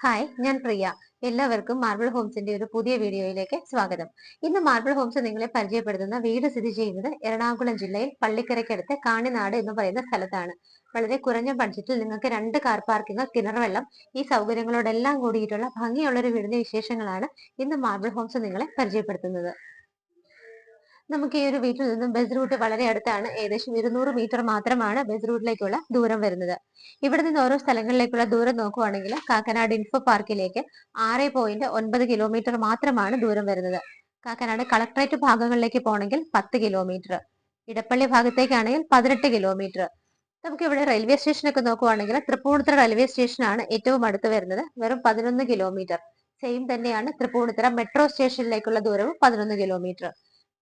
Hi, ഞാൻ പ്രിയ. എല്ലാവർക്കും marble ഹോംസിന്റെ ഒരു പുതിയ വീഡിയോയിലേക്ക് സ്വാഗതം. ഇന്ന് മാർബിൾ ഹോംസ് നിങ്ങളെ പരിചയപ്പെടുത്തുന്ന വീട് സ്ഥിതി ചെയ്യുന്നത് എറണാകുളം ജില്ലയിൽ പള്ളിക്കരയ്ക്കടുത്ത് കാണിനാട് എന്ന് പറയുന്ന സ്ഥലത്താണ്. വളരെ കുറഞ്ഞ ബഡ്ജറ്റിൽ നിങ്ങൾക്ക് 2 കാർ പാർക്കിംഗ്, കിണർവെള്ളം, ഈ സൗകര്യങ്ങളോടെല്ലാം കൂടിയിട്ടുള്ള ഭംഗിയുള്ള ഒരു വീടിന്റെ വിശേഷങ്ങളാണ് ഇന്ന് മാർബിൾ ഹോംസ് നിങ്ങളെ പരിചയപ്പെടുത്തുന്നത്. നമുക്ക് ഈ ഒരു വീട്ടിൽ നിന്നും ബസ് റൂട്ട് വളരെ അടുത്താണ്. ഏകദേശം 200 മീറ്റർ മാത്രമാണ് ബസ് റൂട്ടിലേക്കുള്ള ദൂരം വരുന്നത്. ഇവിടെ നിന്ന് ഓരോ സ്ഥലങ്ങളിലേക്കുള്ള ദൂരം നോക്കുവാണെങ്കിൽ കാക്കനാട് ഇൻഫോ പാർക്കിലേക്ക് 6.9 കിലോമീറ്റർ മാത്രമാണ് ദൂരം വരുന്നത്. കാക്കനാട് കളക്ടറേറ്റ് ഭാഗങ്ങളിലേക്ക് പോകണമെങ്കിൽ 10 കിലോമീറ്റർ, ഇടപ്പള്ളി ഭാഗത്തേക്കാണെങ്കിൽ 18 കിലോമീറ്റർ. നമുക്ക് ഇവിടെ റെയിൽവേ സ്റ്റേഷനൊക്കെ നോക്കുവാണെങ്കിൽ തൃപ്പൂണിത്തുറ റെയിൽവേ സ്റ്റേഷനാണ് ഏറ്റവും അടുത്ത് വരുന്നത്, വെറും 11 കിലോമീറ്റർ. സെയിം തന്നെയാണ് തൃപ്പൂണിത്തുറ മെട്രോ സ്റ്റേഷനിലേക്കുള്ള ദൂരവും 11 കിലോമീറ്റർ.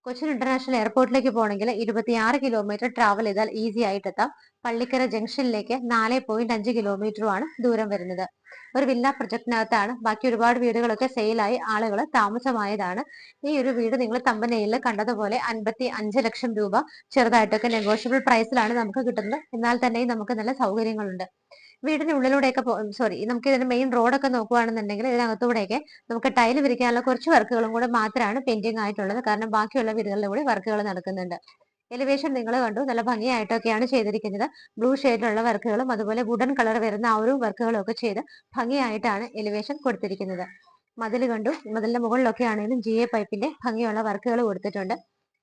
കൊച്ചിൻ ഇന്റർനാഷണൽ എയർപോർട്ടിലേക്ക് പോകണമെങ്കിൽ 26 കിലോമീറ്റർ ട്രാവൽ ചെയ്താൽ ഈസി ആയിട്ട് എത്താം. പള്ളിക്കര ജംഗ്ഷനിലേക്ക് 4.5 കിലോമീറ്ററുമാണ് ദൂരം വരുന്നത്. ഒരു വില്ല പ്രൊജക്ടിനകത്താണ്. ബാക്കി ഒരുപാട് വീടുകളൊക്കെ സെയിലായി ആളുകൾ താമസമായതാണ്. ഈ ഒരു വീട് നിങ്ങൾ തമ്പനയിൽ കണ്ടതുപോലെ 55 ലക്ഷം രൂപ, ചെറുതായിട്ടൊക്കെ നെഗോഷ്യബിൾ പ്രൈസിലാണ് നമുക്ക് കിട്ടുന്നത്. എന്നാൽ തന്നെയും നമുക്ക് നല്ല സൗകര്യങ്ങളുണ്ട്. വീടിന് ഉള്ളിലൂടെയൊക്കെ നമുക്ക് ഇതിന്റെ മെയിൻ റോഡൊക്കെ നോക്കുകയാണെന്നുണ്ടെങ്കിൽ ഇതിനകത്തൂടെയൊക്കെ നമുക്ക് ടൈൽ വിരിക്കാനുള്ള കുറച്ച് വർക്കുകളും കൂടെ മാത്രമാണ് പെൻഡിങ് ആയിട്ടുള്ളത്. കാരണം ബാക്കിയുള്ള വീടുകളിലെ കൂടി വർക്കുകൾ നടക്കുന്നുണ്ട്. എലിവേഷൻ നിങ്ങൾ കണ്ടു, നല്ല ഭംഗിയായിട്ടൊക്കെയാണ് ചെയ്തിരിക്കുന്നത്. ബ്ലൂ ഷെയ്ഡിലുള്ള വർക്കുകളും അതുപോലെ വുഡൻ കളർ വരുന്ന ആ ഒരു വർക്കുകളും ഒക്കെ ചെയ്ത് ഭംഗിയായിട്ടാണ് എലിവേഷൻ കൊടുത്തിരിക്കുന്നത്. മതിൽ കണ്ടു, മതിലിന്റെ മുകളിലൊക്കെ ആണെങ്കിലും GA പൈപ്പിന്റെ ഭംഗിയുള്ള വർക്കുകൾ കൊടുത്തിട്ടുണ്ട്.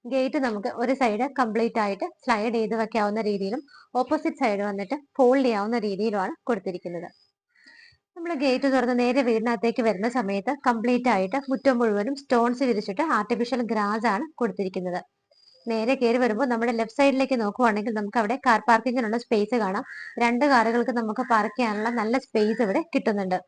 ഗേറ്റ് നമുക്ക് ഒരു സൈഡ് കംപ്ലീറ്റ് ആയിട്ട് സ്ലൈഡ് ചെയ്ത് വെക്കാവുന്ന രീതിയിലും ഓപ്പോസിറ്റ് സൈഡ് വന്നിട്ട് ഫോൾഡ് ചെയ്യാവുന്ന രീതിയിലുമാണ് കൊടുത്തിരിക്കുന്നത്. നമ്മൾ ഗേറ്റ് തുറന്ന് നേരെ വീടിനകത്തേക്ക് വരുന്ന സമയത്ത് കംപ്ലീറ്റ് ആയിട്ട് മുറ്റം മുഴുവനും സ്റ്റോൺസ് വിരിച്ചിട്ട് ആർട്ടിഫിഷ്യൽ ഗ്രാസ് ആണ് കൊടുത്തിരിക്കുന്നത്. നേരെ കയറി വരുമ്പോൾ നമ്മുടെ ലെഫ്റ്റ് സൈഡിലേക്ക് നോക്കുവാണെങ്കിൽ നമുക്ക് അവിടെ കാർ പാർക്കിങ്ങിനുള്ള സ്പേസ് കാണാം. 2 കാറുകൾക്ക് നമുക്ക് പാർക്ക് ചെയ്യാനുള്ള നല്ല സ്പേസ് ഇവിടെ കിട്ടുന്നുണ്ട്.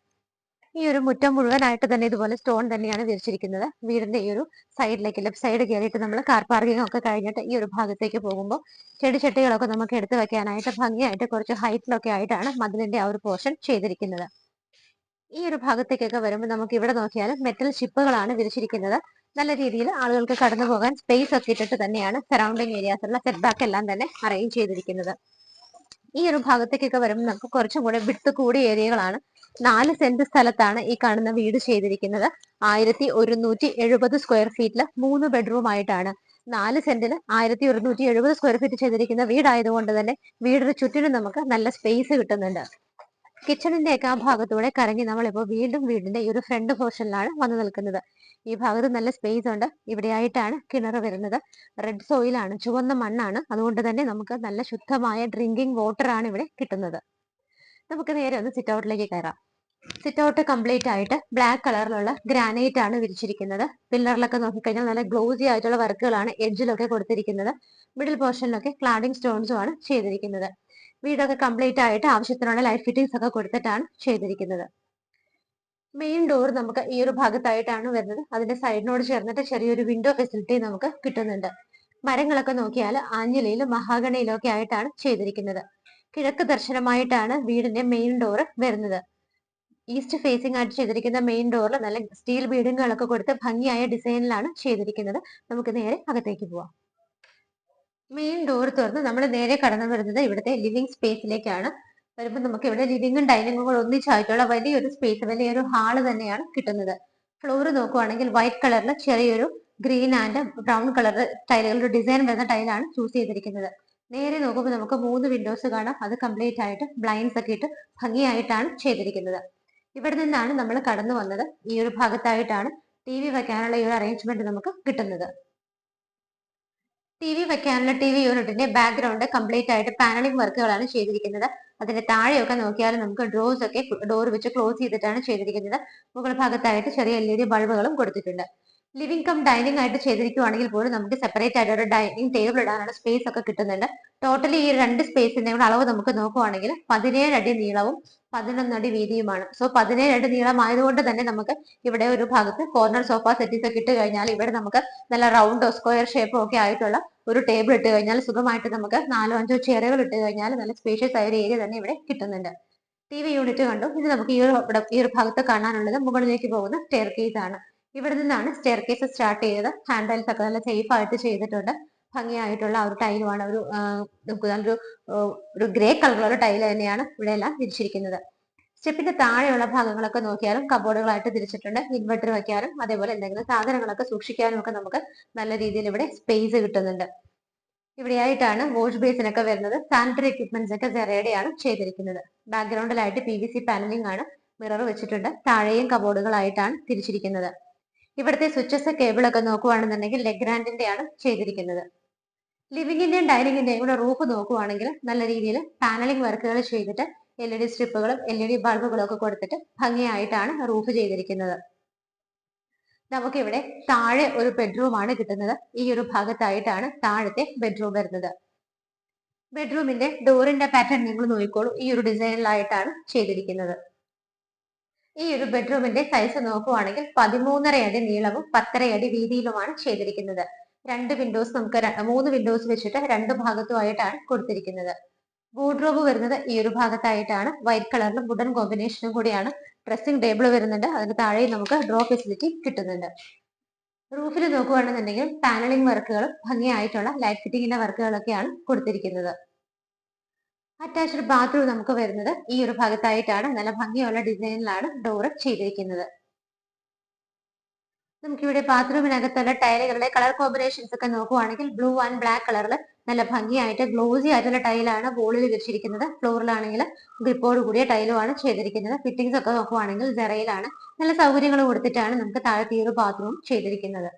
ഈ ഒരു മുറ്റം മുഴുവനായിട്ട് തന്നെ ഇതുപോലെ സ്റ്റോൺ തന്നെയാണ് വിരിച്ചിരിക്കുന്നത്. വീടിന്റെ ഈ ഒരു സൈഡിലേക്ക് ലെഫ്റ്റ് സൈഡ് കയറിയിട്ട് നമ്മൾ കാർ പാർക്കിംഗ് ഒക്കെ കഴിഞ്ഞിട്ട് ഈ ഒരു ഭാഗത്തേക്ക് പോകുമ്പോൾ ചെടിച്ചട്ടികളൊക്കെ നമുക്ക് എടുത്തു വെക്കാനായിട്ട് ഭംഗിയായിട്ട് കുറച്ച് ഹൈറ്റിലൊക്കെ ആയിട്ടാണ് മതിലിന്റെ ആ ഒരു പോർഷൻ ചെയ്തിരിക്കുന്നത്. ഈ ഒരു ഭാഗത്തേക്കൊക്കെ വരുമ്പോൾ നമുക്ക് ഇവിടെ നോക്കിയാൽ മെറ്റൽ ഷിപ്പുകളാണ് വിരിച്ചിരിക്കുന്നത്. നല്ല രീതിയിൽ ആളുകൾക്ക് കടന്നു പോകാൻ സ്പേസ് ഒക്കെ ഇട്ടിട്ട് തന്നെയാണ് സറൗണ്ടിങ് ഏരിയാസിലുള്ള സെറ്റ് ബാക്ക് എല്ലാം തന്നെ അറേഞ്ച് ചെയ്തിരിക്കുന്നത്. ഈ ഒരു ഭാഗത്തേക്കൊക്കെ വരുമ്പോൾ നമുക്ക് കുറച്ചും കൂടെ വിട്ട് കൂടിയ ഏരിയകളാണ്. 4 സെന്റ് സ്ഥലത്താണ് ഈ കാണുന്ന വീട് ചെയ്തിരിക്കുന്നത്. 1170 സ്ക്വയർ ഫീറ്റില് 3 ബെഡ്റൂം ആയിട്ടാണ്. 4 സെന്റില് 1170 സ്ക്വയർ ഫീറ്റ് ചെയ്തിരിക്കുന്ന വീടായതുകൊണ്ട് തന്നെ വീടിന് ചുറ്റിനും നമുക്ക് നല്ല സ്പേസ് കിട്ടുന്നുണ്ട്. കിച്ചണിന്റെ ഒക്കെ ആ ഭാഗത്തൂടെ കറങ്ങി നമ്മളിപ്പോൾ വീണ്ടും വീടിന്റെ ഈ ഒരു ഫ്രണ്ട് പോർഷനിലാണ് വന്നു നിൽക്കുന്നത്. ഈ ഭാഗത്ത് നല്ല സ്പേസ് ഉണ്ട്. ഇവിടെയായിട്ടാണ് കിണർ വരുന്നത്. റെഡ് സോയിലാണ്, ചുവന്ന മണ്ണാണ്. അതുകൊണ്ട് തന്നെ നമുക്ക് നല്ല ശുദ്ധമായ ഡ്രിങ്കിങ് വാട്ടർ ആണ് ഇവിടെ കിട്ടുന്നത്. നമുക്ക് നേരെ ഒന്ന് സിറ്റ് ഔട്ടിലേക്ക് കയറാം. സിറ്റ് ഔട്ട് കംപ്ലീറ്റ് ആയിട്ട് ബ്ലാക്ക് കളറിലുള്ള ഗ്രാനൈറ്റ് ആണ് വിരിച്ചിരിക്കുന്നത്. പില്ലറിലൊക്കെ നോക്കിക്കഴിഞ്ഞാൽ നല്ല ഗ്ലോസി ആയിട്ടുള്ള വർക്കുകളാണ് എഡ്ജിലൊക്കെ കൊടുത്തിരിക്കുന്നത്. മിഡിൽ പോർഷനിലൊക്കെ ക്ലാഡിംഗ് സ്റ്റോൺസും ആണ് ചെയ്തിരിക്കുന്നത്. വീടൊക്കെ കംപ്ലീറ്റ് ആയിട്ട് ആവശ്യത്തിനുള്ള ലൈറ്റ് ഫിറ്റിംഗ്സ് ഒക്കെ കൊടുത്തിട്ടാണ് ചെയ്തിരിക്കുന്നത്. മെയിൻ ഡോർ നമുക്ക് ഈ ഒരു ഭാഗത്തായിട്ടാണ് വരുന്നത്. അതിന്റെ സൈഡിനോട് ചേർന്നിട്ട് ചെറിയൊരു വിൻഡോ ഫെസിലിറ്റി നമുക്ക് കിട്ടുന്നുണ്ട്. മരങ്ങളൊക്കെ നോക്കിയാൽ ആഞ്ഞിലയിലും മഹാഗണിയിലും ഒക്കെ ആയിട്ടാണ് ചെയ്തിരിക്കുന്നത്. കിഴക്ക് ദർശനമായിട്ടാണ് വീടിന്റെ മെയിൻ ഡോർ വരുന്നത്. ഈസ്റ്റ് ഫേസിംഗ് ആയിട്ട് ചെയ്തിരിക്കുന്ന മെയിൻ ഡോറിൽ നല്ല സ്റ്റീൽ ബീഡിങ്ങുകളൊക്കെ കൊടുത്ത് ഭംഗിയായ ഡിസൈനിലാണ് ചെയ്തിരിക്കുന്നത്. നമുക്ക് നേരെ അകത്തേക്ക് പോവാം. മെയിൻ ഡോർ തുറന്ന് നമ്മൾ നേരെ കടന്നു വരുന്നത് ഇവിടുത്തെ ലിവിംഗ് സ്പേസിലേക്കാണ്. വരുമ്പോൾ നമുക്ക് ഇവിടെ ലിവിംഗും ഡൈനിങ്ങും കൂടെ ഒന്നിച്ചായിട്ടുള്ള വലിയൊരു സ്പേസ്, വലിയൊരു ഹാള് തന്നെയാണ് കിട്ടുന്നത്. ഫ്ലോർ നോക്കുവാണെങ്കിൽ വൈറ്റ് കളറിൽ ചെറിയൊരു ഗ്രീൻ ആൻഡ് ബ്രൗൺ കളർ ടൈലുകളുടെ ഡിസൈൻ വരുന്ന ടൈലാണ് ചൂസ് ചെയ്തിരിക്കുന്നത്. നേരെ നോക്കുമ്പോൾ നമുക്ക് 3 വിൻഡോസ് കാണാം. അത് കംപ്ലീറ്റ് ആയിട്ട് ബ്ലൈൻഡ്സ് ഒക്കെ ഇട്ട് ഭംഗിയായിട്ടാണ് ചെയ്തിരിക്കുന്നത്. ഇവിടെ നിന്നാണ് നമ്മൾ കടന്നു വന്നത്. ഈ ഒരു ഭാഗത്തായിട്ടാണ് TV വെക്കാനുള്ള ഈ ഒരു അറേഞ്ച്മെന്റ് നമുക്ക് കിട്ടുന്നത്. TV വെക്കാനുള്ള TV യൂണിറ്റിന്റെ ബാക്ക്ഗ്രൗണ്ട് കംപ്ലീറ്റ് ആയിട്ട് പാനലിംഗ് വർക്കുകളാണ് ചെയ്തിരിക്കുന്നത്. അതിന്റെ താഴെയൊക്കെ നോക്കിയാൽ നമുക്ക് ഡ്രോസ് ഒക്കെ ഡോർ വെച്ച് ക്ലോസ് ചെയ്തിട്ടാണ് ചെയ്തിരിക്കുന്നത്. മുകൾ ഭാഗത്തായിട്ട് ചെറിയ LED ബൾബുകളും കൊടുത്തിട്ടുണ്ട്. ലിവിംഗ് കം ഡൈനിങ് ആയിട്ട് ചെയ്തിരിക്കുവാണെങ്കിൽ പോലും നമുക്ക് സെപ്പറേറ്റ് ആയിട്ട് ഒരു ഡൈനിങ് ടേബിൾ ഇടാനുള്ള സ്പേസ് ഒക്കെ കിട്ടുന്നുണ്ട്. ടോട്ടലി ഈ രണ്ട് സ്പേസിന്റെ കൂടെ അളവ് നമുക്ക് നോക്കുവാണെങ്കിൽ 17 അടി നീളവും 11 അടി വീതിയുമാണ്. സോ 17 അടി നീളം ആയതുകൊണ്ട് തന്നെ നമുക്ക് ഇവിടെ ഒരു ഭാഗത്ത് കോർണർ സോഫ സെറ്റീസ് ഒക്കെ ഇട്ട് കഴിഞ്ഞാൽ ഇവിടെ നമുക്ക് നല്ല റൗണ്ടോ സ്ക്വയർ ഷേപ്പോ ഒക്കെ ആയിട്ടുള്ള ഒരു ടേബിൾ ഇട്ട് കഴിഞ്ഞാൽ സുഖമായിട്ട് നമുക്ക് 4-5 ചെയറുകൾ ഇട്ട് കഴിഞ്ഞാൽ നല്ല സ്പേഷ്യസ് ആയ ഒരു ഏരിയ തന്നെ ഇവിടെ കിട്ടുന്നുണ്ട്. TV യൂണിറ്റ് കണ്ടു. ഇത് നമുക്ക് ഈ ഒരു ഭാഗത്ത് കാണാനുള്ളത് മുകളിലേക്ക് പോകുന്ന സ്റ്റെയർ കേസ് ആണ്. ഇവിടെ നിന്നാണ് സ്റ്റെയർ കേസ് സ്റ്റാർട്ട് ചെയ്തത്. ഹാൻഡ് റൈൽസ് ഒക്കെ നല്ല സേഫ് ആയിട്ട് ചെയ്തിട്ടുണ്ട്. ഭംഗിയായിട്ടുള്ള ഒരു ടൈലുമാണ്. നമുക്ക് നല്ലൊരു ഒരു ഗ്രേ കളറുള്ള ടൈൽ തന്നെയാണ് ഇവിടെ എല്ലാം തിരിച്ചിരിക്കുന്നത്. സ്റ്റെപ്പിന്റെ താഴെയുള്ള ഭാഗങ്ങളൊക്കെ നോക്കിയാലും കബോർഡുകളായിട്ട് തിരിച്ചിട്ടുണ്ട്. ഇൻവെർട്ടർ വെക്കാനും അതേപോലെ എന്തെങ്കിലും സാധനങ്ങളൊക്കെ സൂക്ഷിക്കാനും ഒക്കെ നമുക്ക് നല്ല രീതിയിൽ ഇവിടെ സ്പേസ് കിട്ടുന്നുണ്ട്. ഇവിടെയായിട്ടാണ് വാഷ് ബേസിനൊക്കെ വരുന്നത്. സാനിറ്ററി എക്യുപ്മെന്റ്സ് ഒക്കെ സെറയുടെയാണ് ചെയ്തിരിക്കുന്നത്. ബാക്ക്ഗ്രൗണ്ടിലായിട്ട് PVC പാനലിംഗ് ആണ്. മിറർ വെച്ചിട്ടുണ്ട്. താഴെയും കബോർഡുകളായിട്ടാണ് തിരിച്ചിരിക്കുന്നത്. ഇവിടുത്തെ സ്വിച്ചസ് കേബിൾ ഒക്കെ നോക്കുവാണെന്നുണ്ടെങ്കിൽ ലെഗ്രാൻഡിന്റെ ആണ് ചെയ്തിരിക്കുന്നത്. ലിവിംഗിന്റെയും ഡൈനിങ്ങിന്റെയും കൂടെ റൂഫ് നോക്കുവാണെങ്കിൽ നല്ല രീതിയിൽ പാനലിംഗ് വർക്കുകൾ ചെയ്തിട്ട് LED സ്ട്രിപ്പുകളും LED ബൾബുകളും ഒക്കെ കൊടുത്തിട്ട് ഭംഗിയായിട്ടാണ് റൂഫ് ചെയ്തിരിക്കുന്നത്. നമുക്കിവിടെ താഴെ ഒരു ബെഡ്റൂം ആണ് കിട്ടുന്നത്. ഈ ഒരു ഭാഗത്തായിട്ടാണ് താഴത്തെ ബെഡ്റൂം വരുന്നത്. ബെഡ്റൂമിന്റെ ഡോറിന്റെ പാറ്റേൺ നിങ്ങൾ നോക്കിക്കോളൂ. ഈ ഒരു ഡിസൈനിലായിട്ടാണ് ചെയ്തിരിക്കുന്നത്. ഈ ഒരു ബെഡ്റൂമിന്റെ സൈസ് നോക്കുവാണെങ്കിൽ 13.5 അടി നീളവും 10.5 അടി വീതിയിലുമാണ് ചെയ്തിരിക്കുന്നത്. 2 വിൻഡോസ് നമുക്ക് 3 വിൻഡോസ് വെച്ചിട്ട് 2 ഭാഗത്തുമായിട്ടാണ് കൊടുത്തിരിക്കുന്നത്. വാർഡ്രോബ് വരുന്നത് ഈ ഒരു ഭാഗത്തായിട്ടാണ്. വൈറ്റ് കളറിലും വുഡൻ കോമ്പിനേഷനും കൂടിയാണ്. ഡ്രസ്സിംഗ് ടേബിൾ വരുന്നുണ്ട്. അതിന് താഴെ നമുക്ക് ഡ്രോ ഫെസിലിറ്റി കിട്ടുന്നുണ്ട്. റൂഫിൽ നോക്കുകയാണെന്നുണ്ടെങ്കിൽ പാനലിംഗ് വർക്കുകളും ഭംഗിയായിട്ടുള്ള ലൈറ്റ് ഫിറ്റിംഗിന്റെ വർക്കുകളൊക്കെയാണ് കൊടുത്തിരിക്കുന്നത്. അറ്റാച്ച്ഡ് ബാത്റൂം നമുക്ക് വരുന്നത് ഈ ഒരു ഭാഗത്തായിട്ടാണ്. നല്ല ഭംഗിയുള്ള ഡിസൈനിലാണ് ഡോറ് ചെയ്തിരിക്കുന്നത്. നമുക്കിവിടെ ബാത്റൂമിനകത്തുള്ള ടൈലുകളുടെ കളർ കോമ്പിനേഷൻസ് ഒക്കെ നോക്കുവാണെങ്കിൽ ബ്ലൂ ആൻഡ് ബ്ലാക്ക് കളറിൽ നല്ല ഭംഗിയായിട്ട് ഗ്ലോസി ആയിട്ടുള്ള ടൈലാണ് വോളിൽ വെച്ചിരിക്കുന്നത്. ഫ്ലോറിലാണെങ്കിൽ ഗ്രിപ്പോട് കൂടിയ ടൈലുമാണ് ചെയ്തിരിക്കുന്നത്. ഫിറ്റിംഗ്സ് ഒക്കെ നോക്കുവാണെങ്കിൽ ജെറയിലാണ്. നല്ല സൗകര്യങ്ങൾ കൊടുത്തിട്ടാണ് നമുക്ക് താഴത്തെ ഈ ഒരു ബാത്റൂം ചെയ്തിരിക്കുന്നത്.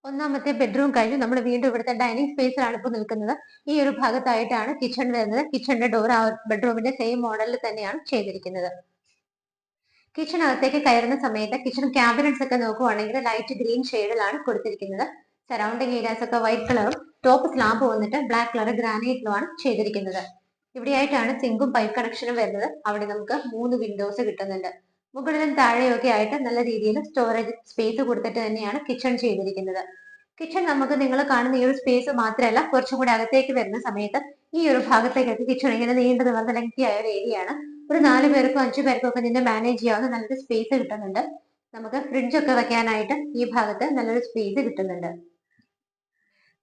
ഒന്നാമത്തെ ബെഡ്റൂം കഴിഞ്ഞ് നമ്മൾ വീണ്ടും ഇവിടുത്തെ ഡൈനിങ് സ്പേസിലാണ് ഇപ്പോൾ നിൽക്കുന്നത്. ഈ ഒരു ഭാഗത്തായിട്ടാണ് കിച്ചൺ വരുന്നത്. കിച്ചണിന്റെ ഡോർ ആ ബെഡ്റൂമിന്റെ സെയിം മോഡലിൽ തന്നെയാണ് ചെയ്തിരിക്കുന്നത്. കിച്ചണകത്തേക്ക് കയറുന്ന സമയത്ത് കിച്ചൺ ക്യാബിനറ്റ്സ് ഒക്കെ നോക്കുവാണെങ്കിൽ ലൈറ്റ് ഗ്രീൻ ഷെയ്ഡിലാണ് കൊടുത്തിരിക്കുന്നത്. സറൗണ്ടിങ് ഏരിയാസ് ഒക്കെ വൈറ്റ് കളറും ടോപ്പ് സ്ലാബ് വന്നിട്ട് ബ്ലാക്ക് കളർ ഗ്രാനൈറ്റിലുമാണ് ചെയ്തിരിക്കുന്നത്. ഇവിടെയായിട്ടാണ് സിങ്കും പൈപ്പ് കണക്ഷനും വരുന്നത്. അവിടെ നമുക്ക് 3 വിൻഡോസ് കിട്ടുന്നുണ്ട്. മുകളിലും താഴെയൊക്കെ ആയിട്ട് നല്ല രീതിയിൽ സ്റ്റോറേജ് സ്പേസ് കൊടുത്തിട്ട് തന്നെയാണ് കിച്ചൺ ചെയ്തിരിക്കുന്നത്. കിച്ചൺ നമുക്ക് നിങ്ങൾ കാണുന്ന ഈ ഒരു സ്പേസ് മാത്രമല്ല, കുറച്ചും കൂടി അകത്തേക്ക് വരുന്ന സമയത്ത് ഈ ഒരു ഭാഗത്തേക്കൊക്കെ കിച്ചൺ ഇങ്ങനെ നീണ്ടു നിവർന്ന ലെങ്തി ആയ ഒരു ഏരിയ ആണ്. ഒരു 4 പേർക്കോ 5 പേർക്കോ ഒക്കെ ഇതിന്റെ മാനേജ് ചെയ്യാവുന്ന നല്ലൊരു സ്പേസ് കിട്ടുന്നുണ്ട്. നമുക്ക് ഫ്രിഡ്ജ് ഒക്കെ വെക്കാനായിട്ട് ഈ ഭാഗത്ത് നല്ലൊരു സ്പേസ് കിട്ടുന്നുണ്ട്.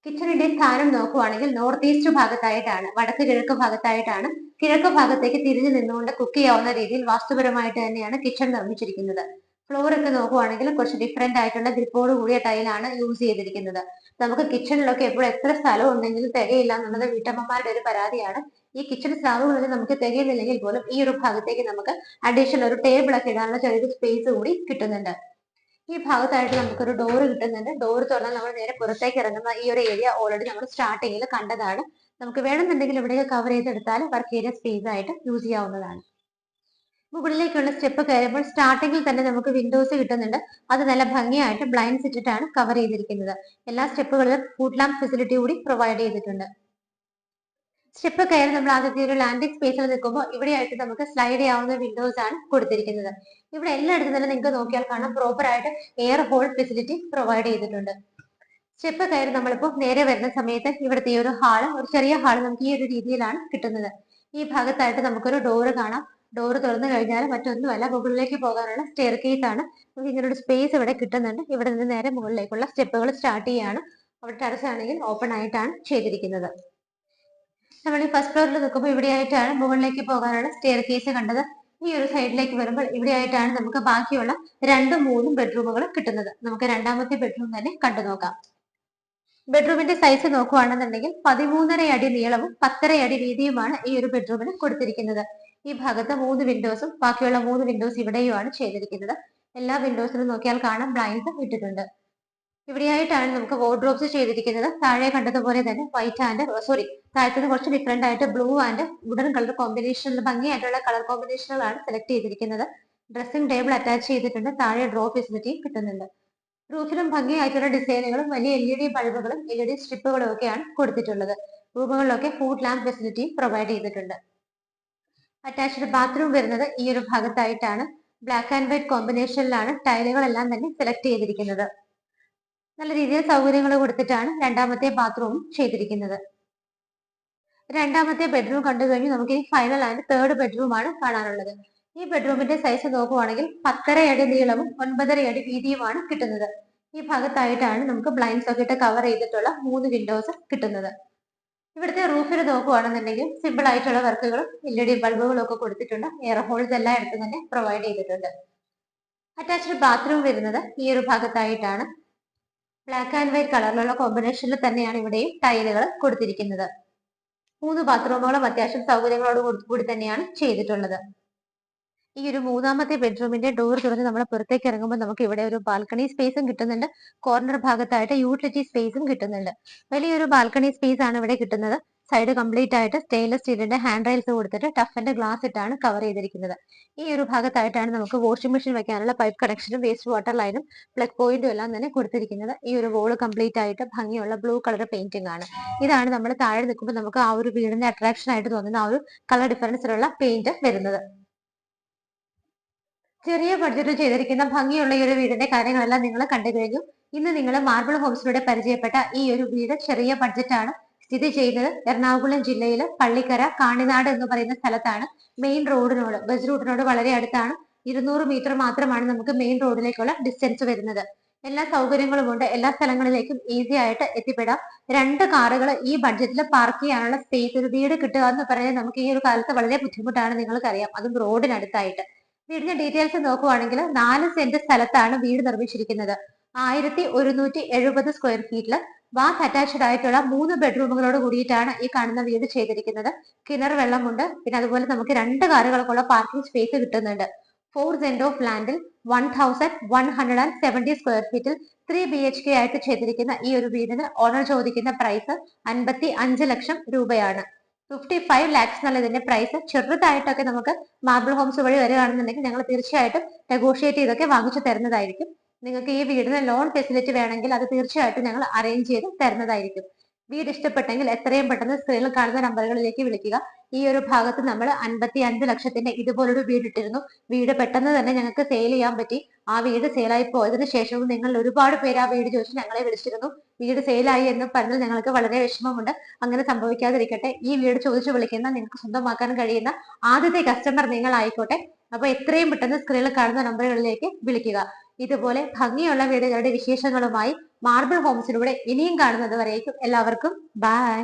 കിച്ചണിന്റെ സ്ഥാനം നോക്കുവാണെങ്കിൽ നോർത്ത് ഈസ്റ്റ് ഭാഗത്തായിട്ടാണ്, വടക്ക് കിഴക്ക് ഭാഗത്തായിട്ടാണ്. കിഴക്ക് ഭാഗത്തേക്ക് തിരിഞ്ഞു നിന്നുകൊണ്ട് കുക്ക് ചെയ്യാവുന്ന രീതിയിൽ വാസ്തുപരമായിട്ട് തന്നെയാണ് കിച്ചൺ നിർമ്മിച്ചിരിക്കുന്നത്. ഫ്ലോർ ഒക്കെ നോക്കുവാണെങ്കിൽ കുറച്ച് ഡിഫറെന്റ് ആയിട്ടുള്ള ഗ്രിപ്പോട് കൂടിയ ടൈലാണ് യൂസ് ചെയ്തിരിക്കുന്നത്. നമുക്ക് കിച്ചണിലൊക്കെ എപ്പോഴും എത്ര സ്ഥലം ഉണ്ടെങ്കിലും തികയില്ല എന്നുള്ളത് വീട്ടമ്മമാരുടെ ഒരു പരാതിയാണ്. ഈ കിച്ചൺ സ്ലാബുകളിൽ നമുക്ക് തികയുന്നില്ലെങ്കിൽ പോലും ഈ ഒരു ഭാഗത്തേക്ക് നമുക്ക് അഡീഷണൽ ഒരു ടേബിൾ ഒക്കെ ഇടാനുള്ള ചെറിയൊരു സ്പേസ് കൂടി കിട്ടുന്നുണ്ട്. ഈ ഭാഗത്തായിട്ട് നമുക്കൊരു ഡോർ കിട്ടുന്നുണ്ട്. ഡോർ തുറന്നാൽ നമ്മൾ നേരെ പുറത്തേക്ക് ഇറങ്ങുന്ന ഈ ഒരു ഏരിയ ഓൾറെഡി നമ്മൾ സ്റ്റാർട്ടിങ്ങിൽ കണ്ടതാണ്. നമുക്ക് വേണമെന്നുണ്ടെങ്കിൽ ഇവിടെയൊക്കെ കവർ ചെയ്തെടുത്താൽ വർക്ക് ഏരിയ സ്പേസ് ആയിട്ട് യൂസ് ചെയ്യാവുന്നതാണ്. മുകളിലേക്കുള്ള സ്റ്റെപ്പ് കയറുമ്പോൾ സ്റ്റാർട്ടിങ്ങിൽ തന്നെ നമുക്ക് വിൻഡോസ് കിട്ടുന്നുണ്ട്. അത് നല്ല ഭംഗിയായിട്ട് ബ്ലൈൻഡ്സ് ഇട്ടിട്ടാണ് കവർ ചെയ്തിരിക്കുന്നത്. എല്ലാ സ്റ്റെപ്പുകളിലും ഫുഡ് ലാമ്പ് ഫെസിലിറ്റി കൂടി പ്രൊവൈഡ് ചെയ്തിട്ടുണ്ട്. സ്റ്റെപ്പ് കയറി നമ്മൾ ആദ്യത്തെ ഒരു ലാൻഡിംഗ് സ്പേസിൽ നിൽക്കുമ്പോൾ ഇവിടെയായിട്ട് നമുക്ക് സ്ലൈഡ് ചെയ്യാവുന്ന വിൻഡോസ് ആണ് കൊടുത്തിരിക്കുന്നത്. ഇവിടെ എല്ലായിടത്തും തന്നെ നിങ്ങൾക്ക് നോക്കിയാൽ കാണാം പ്രോപ്പർ ആയിട്ട് എയർ ഹോൾ ഫെസിലിറ്റി പ്രൊവൈഡ് ചെയ്തിട്ടുണ്ട്. സ്റ്റെപ്പ് കയറി നമ്മളിപ്പോൾ നേരെ വരുന്ന സമയത്ത് ഇവിടുത്തെ ഈ ഒരു ഹാള്, ഒരു ചെറിയ ഹാള് നമുക്ക് ഈ ഒരു രീതിയിലാണ് കിട്ടുന്നത്. ഈ ഭാഗത്തായിട്ട് നമുക്കൊരു ഡോറ് കാണാം. ഡോറ് തുറന്നു കഴിഞ്ഞാൽ മറ്റൊന്നുമല്ല, മുകളിലേക്ക് പോകാനുള്ള സ്റ്റെയർ കേസ് ആണ്. നമുക്ക് ഇങ്ങനെ ഒരു സ്പേസ് ഇവിടെ കിട്ടുന്നുണ്ട്. ഇവിടെ നിന്ന് നേരെ മുകളിലേക്കുള്ള സ്റ്റെപ്പുകൾ സ്റ്റാർട്ട് ചെയ്യാണ്. അവിടെ ടെറസ് ആണെങ്കിൽ ഓപ്പൺ ആയിട്ടാണ് ചെയ്തിരിക്കുന്നത്. നമ്മൾ ഈ ഫസ്റ്റ് ഫ്ലോറിൽ നിൽക്കുമ്പോൾ ഇവിടെയായിട്ടാണ് മുകളിലേക്ക് പോകാനുള്ള സ്റ്റെയർ കേസ് കണ്ടത്. ഈ ഒരു സൈഡിലേക്ക് വരുമ്പോൾ ഇവിടെയായിട്ടാണ് നമുക്ക് ബാക്കിയുള്ള 2ഉം 3ഉം ബെഡ്റൂമുകൾ കിട്ടുന്നത്. നമുക്ക് രണ്ടാമത്തെ ബെഡ്റൂം തന്നെ കണ്ടു നോക്കാം. ബെഡ്റൂമിന്റെ സൈസ് നോക്കുകയാണെന്നുണ്ടെങ്കിൽ 13.5 അടി നീളവും 10.5 അടി വീതിയുമാണ് ഈ ഒരു ബെഡ്റൂമിന് കൊടുത്തിരിക്കുന്നത്. ഈ ഭാഗത്ത് 3 വിൻഡോസും ബാക്കിയുള്ള 3 വിൻഡോസ് ഇവിടെയുമാണ് ചെയ്തിരിക്കുന്നത്. എല്ലാ വിൻഡോസിലും നോക്കിയാൽ കാണാം ബ്ലൈൻഡ്സ് ഇട്ടിട്ടുണ്ട്. ഇവിടെയായിട്ടാണ് നമുക്ക് വാർഡ്രോബ്സ് ചെയ്തിരിക്കുന്നത്. താഴെ കണ്ടതുപോലെ തന്നെ വൈറ്റ് ആൻഡ് താഴത്തുനിന്ന് കുറച്ച് ഡിഫറെന്റ് ആയിട്ട് ബ്ലൂ ആൻഡ് വുഡൻ കളർ കോമ്പിനേഷനിൽ ഭംഗിയായിട്ടുള്ള കളർ കോമ്പിനേഷനുകളാണ് സെലക്ട് ചെയ്തിരിക്കുന്നത്. ഡ്രസ്സിംഗ് ടേബിൾ അറ്റാച്ച് ചെയ്തിട്ടുണ്ട്. താഴെ ഡ്രോ ഫെസിലിറ്റിയും കിട്ടുന്നുണ്ട്. റൂഫിലും ഭംഗിയായിട്ടുള്ള ഡിസൈനുകളും വലിയ LED ബൾബുകളും LED സ്ട്രിപ്പുകളും ഒക്കെയാണ് കൊടുത്തിട്ടുള്ളത്. റൂമുകളിലൊക്കെ ഫുഡ് ലാമ്പ് ഫെസിലിറ്റി പ്രൊവൈഡ് ചെയ്തിട്ടുണ്ട്. അറ്റാച്ച്ഡ് ബാത്റൂം വരുന്നത് ഈ ഒരു ഭാഗത്തായിട്ടാണ്. ബ്ലാക്ക് ആൻഡ് വൈറ്റ് കോമ്പിനേഷനിലാണ് ടൈലുകളെല്ലാം തന്നെ സെലക്ട് ചെയ്തിരിക്കുന്നത്. നല്ല രീതിയിൽ സൗകര്യങ്ങൾ കൊടുത്തിട്ടാണ് രണ്ടാമത്തെ ബാത്റൂം ചെയ്തിരിക്കുന്നത്. രണ്ടാമത്തെ ബെഡ്റൂം കണ്ടു കഴിഞ്ഞു. നമുക്ക് ഈ ഫൈനൽ ആൻഡ് തേർഡ് ബെഡ്റൂം ആണ് കാണാനുള്ളത്. ഈ ബെഡ്റൂമിന്റെ സൈസ് നോക്കുവാണെങ്കിൽ 10.5 അടി നീളവും 9.5 അടി വീതിയുമാണ് കിട്ടുന്നത്. ഈ ഭാഗത്തായിട്ടാണ് നമുക്ക് ബ്ലൈൻഡ്സ് ഒക്കെ ഇട്ട് കവർ ചെയ്തിട്ടുള്ള 3 വിൻഡോസ് കിട്ടുന്നത്. ഇവിടുത്തെ റൂഫിൽ നോക്കുവാണെന്നുണ്ടെങ്കിൽ സിമ്പിൾ ആയിട്ടുള്ള വർക്കുകളും LED ബൾബുകളും ഒക്കെ കൊടുത്തിട്ടുണ്ട്. എയർ ഹോൾസ് എല്ലായിടത്തും തന്നെ പ്രൊവൈഡ് ചെയ്തിട്ടുണ്ട്. അറ്റാച്ച്ഡ് ബാത്റൂം വരുന്നത് ഈ ഒരു ഭാഗത്തായിട്ടാണ്. ബ്ലാക്ക് ആൻഡ് വൈറ്റ് കളറിലുള്ള കോമ്പിനേഷനിൽ തന്നെയാണ് ഇവിടെയും ടൈലുകൾ കൊടുത്തിരിക്കുന്നത്. 3 ബാത്റൂമുകളും അത്യാവശ്യം സൗകര്യങ്ങളോട് കൂടി തന്നെയാണ് ചെയ്തിട്ടുള്ളത്. ഈ ഒരു മൂന്നാമത്തെ ബെഡ്റൂമിന്റെ ഡോർ തുറന്ന് നമ്മൾ പുറത്തേക്ക് ഇറങ്ങുമ്പോൾ നമുക്ക് ഇവിടെ ഒരു ബാൽക്കണി സ്പേസും കിട്ടുന്നുണ്ട്. കോർണർ ഭാഗത്തായിട്ട് യൂട്ടിലിറ്റി സ്പേസും കിട്ടുന്നുണ്ട്. വലിയൊരു ബാൽക്കണി സ്പേസ് ആണ് ഇവിടെ കിട്ടുന്നത്. സൈഡ് കംപ്ലീറ്റ് ആയിട്ട് സ്റ്റെയിൻലെസ് സ്റ്റീലിന്റെ ഹാൻഡ് റൈൽസ് കൊടുത്തിട്ട് ടഫന്റെ ഗ്ലാസ് ഇട്ടാണ് കവർ ചെയ്തിരിക്കുന്നത്. ഈ ഒരു ഭാഗത്തായിട്ടാണ് നമുക്ക് വാഷിംഗ് മെഷീൻ വെക്കാനുള്ള പൈപ്പ് കണക്ഷനും വേസ്റ്റ് വാട്ടർ ലൈനും പ്ലഗ് പോയിന്റും എല്ലാം തന്നെ കൊടുത്തിരിക്കുന്നത്. ഈ ഒരു വോള് കംപ്ലീറ്റ് ആയിട്ട് ഭംഗിയുള്ള ബ്ലൂ കളർ പെയിന്റിംഗ് ആണ്. ഇതാണ് നമ്മൾ താഴെ നിൽക്കുമ്പോൾ നമുക്ക് ആ ഒരു വീടിന്റെ അട്രാക്ഷൻ ആയിട്ട് തോന്നുന്ന ആ ഒരു കളർ ഡിഫറൻസിലുള്ള പെയിന്റ് വരുന്നത്. ചെറിയ ബഡ്ജറ്റിൽ ചെയ്തിരിക്കുന്ന ഭംഗിയുള്ള ഈ ഒരു വീടിന്റെ കാര്യങ്ങളെല്ലാം നിങ്ങൾ കണ്ടു കഴിഞ്ഞു. ഇന്ന് നിങ്ങൾ മാർബിൾ ഹോംസിലൂടെ പരിചയപ്പെട്ട ഈ ഒരു വീട് ചെറിയ ബഡ്ജറ്റാണ്. സ്ഥിതി ചെയ്യുന്നത് എറണാകുളം ജില്ലയിലെ പള്ളിക്കര കാണിനാട് എന്ന് പറയുന്ന സ്ഥലത്താണ്. മെയിൻ റോഡിനോട് ബസ് റൂട്ടിനോട് വളരെ അടുത്താണ്. 200 മീറ്റർ മാത്രമാണ് നമുക്ക് മെയിൻ റോഡിലേക്കുള്ള ഡിസ്റ്റൻസ് വരുന്നത്. എല്ലാ സൗകര്യങ്ങളും ഉണ്ട്. എല്ലാ സ്ഥലങ്ങളിലേക്കും ഈസി ആയിട്ട് എത്തിപ്പെടാം. 2 കാറുകൾ ഈ ബഡ്ജറ്റിൽ പാർക്ക് ചെയ്യാനുള്ള സ്പേസ്, ഒരു വീട് കിട്ടുക എന്ന് പറയുന്നത് നമുക്ക് ഈ ഒരു കാലത്ത് വളരെ ബുദ്ധിമുട്ടാണ്, നിങ്ങൾക്കറിയാം, അതും റോഡിനടുത്തായിട്ട്. വീടിന്റെ ഡീറ്റെയിൽസ് നോക്കുവാണെങ്കിൽ 4 സെന്റ് സ്ഥലത്താണ് വീട് നിർമ്മിച്ചിരിക്കുന്നത്. 1170 സ്ക്വയർ ഫീറ്റില് ബാത്ത് അറ്റാച്ച്ഡ് ആയിട്ടുള്ള 3 ബെഡ്റൂമുകളോട് കൂടിയിട്ടാണ് ഈ കാണുന്ന വീട് ചെയ്തിരിക്കുന്നത്. കിണർ വെള്ളമുണ്ട്. പിന്നെ അതുപോലെ നമുക്ക് 2 കാറുകൾക്കുള്ള പാർക്കിംഗ് സ്പേസ് കിട്ടുന്നുണ്ട്. 4 സെന്റ് ഓഫ് ലാൻഡിൽ 1170 സ്ക്വയർ ഫീറ്റിൽ 3 BHK ആയിട്ട് ചെയ്തിരിക്കുന്ന ഈ ഒരു വീടിന് ഓണർ ചോദിക്കുന്ന പ്രൈസ് 55 ലക്ഷം രൂപയാണ്. 55 lakhs എന്നുള്ള ഇതിന്റെ പ്രൈസ്. ചെറുതായിട്ടൊക്കെ നമുക്ക് മാർബിൾ ഹോംസ് വഴി വരികയാണെന്നുണ്ടെങ്കിൽ ഞങ്ങൾ തീർച്ചയായിട്ടും നെഗോഷിയേറ്റ് ചെയ്തൊക്കെ വാങ്ങിച്ചു തരുന്നതായിരിക്കും. നിങ്ങൾക്ക് ഈ വീടിന് ലോൺ ഫെസിലിറ്റി വേണമെങ്കിൽ അത് തീർച്ചയായിട്ടും ഞങ്ങൾ അറേഞ്ച് ചെയ്ത് തരുന്നതായിരിക്കും. വീട് ഇഷ്ടപ്പെട്ടെങ്കിൽ എത്രയും പെട്ടെന്ന് സ്ക്രീനിൽ കാണുന്ന നമ്പറുകളിലേക്ക് വിളിക്കുക. ഈ ഒരു ഭാഗത്ത് നമ്മൾ 55 ലക്ഷത്തിന്റെ ഇതുപോലൊരു വീട് ഇട്ടിരുന്നു. വീട് പെട്ടെന്ന് തന്നെ ഞങ്ങൾക്ക് സെയിൽ ചെയ്യാൻ പറ്റി. ആ വീട് സെയിലായി പോയതിനു ശേഷവും നിങ്ങൾ ഒരുപാട് പേര് ആ വീട് ചോദിച്ച് ഞങ്ങളെ വിളിച്ചിരുന്നു. വീട് സെയിലായി എന്ന് പറഞ്ഞാൽ ഞങ്ങൾക്ക് വളരെ വിഷമമുണ്ട്. അങ്ങനെ സംഭവിക്കാതിരിക്കട്ടെ. ഈ വീട് ചോദിച്ചു വിളിക്കുന്ന, നിങ്ങൾക്ക് സ്വന്തമാക്കാൻ കഴിയുന്ന ആദ്യത്തെ കസ്റ്റമർ നിങ്ങൾ ആയിക്കോട്ടെ. അപ്പൊ എത്രയും പെട്ടെന്ന് സ്ക്രീനിൽ കാണുന്ന നമ്പറുകളിലേക്ക് വിളിക്കുക. ഇതുപോലെ ഭംഗിയുള്ള വീടുകളുടെ വിശേഷങ്ങളുമായി മാർബിൾ ഹോംസിലൂടെ ഇനിയും കാണുന്നത് വരേക്കും എല്ലാവർക്കും ബൈ.